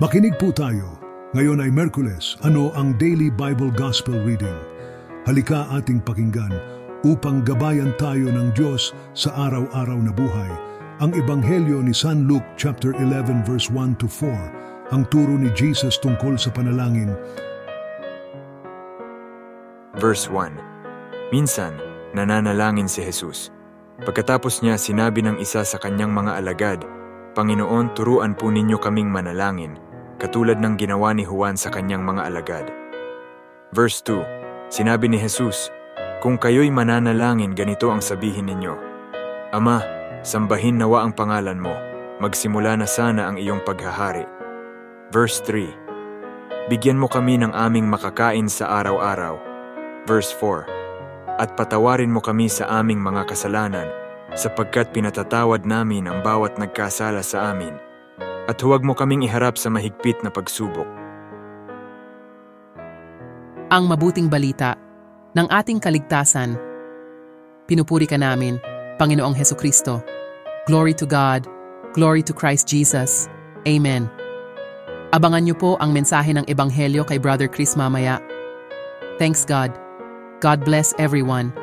Makinig po tayo. Ngayon ay Miyerkules. Ano ang Daily Bible Gospel Reading? Halika ating pakinggan upang gabayan tayo ng Diyos sa araw-araw na buhay. Ang Ebanghelyo ni San Luke chapter 11 verse 1 to 4, ang turo ni Jesus tungkol sa panalangin. Verse 1. Minsan, nananalangin si Jesus. Pagkatapos niya, sinabi ng isa sa kanyang mga alagad, "Panginoon, turuan po ninyo kaming manalangin, katulad ng ginawa ni Juan sa kanyang mga alagad." Verse 2. Sinabi ni Jesus, "Kung kayo'y mananalangin, ganito ang sabihin ninyo, Ama, sambahin nawa ang pangalan mo, magsimula na sana ang iyong paghahari." Verse 3. Bigyan mo kami ng aming makakain sa araw-araw. Verse 4. At patawarin mo kami sa aming mga kasalanan, sapagkat pinatatawad namin ang bawat nagkasala sa amin. At huwag mo kaming iharap sa mahigpit na pagsubok. Ang mabuting balita ng ating kaligtasan. Pinupuri ka namin, Panginoong Hesukristo. Glory to God, glory to Christ Jesus. Amen. Abangan niyo po ang mensahe ng Ebanghelyo kay Brother Chris mamaya. Thanks God. God bless everyone.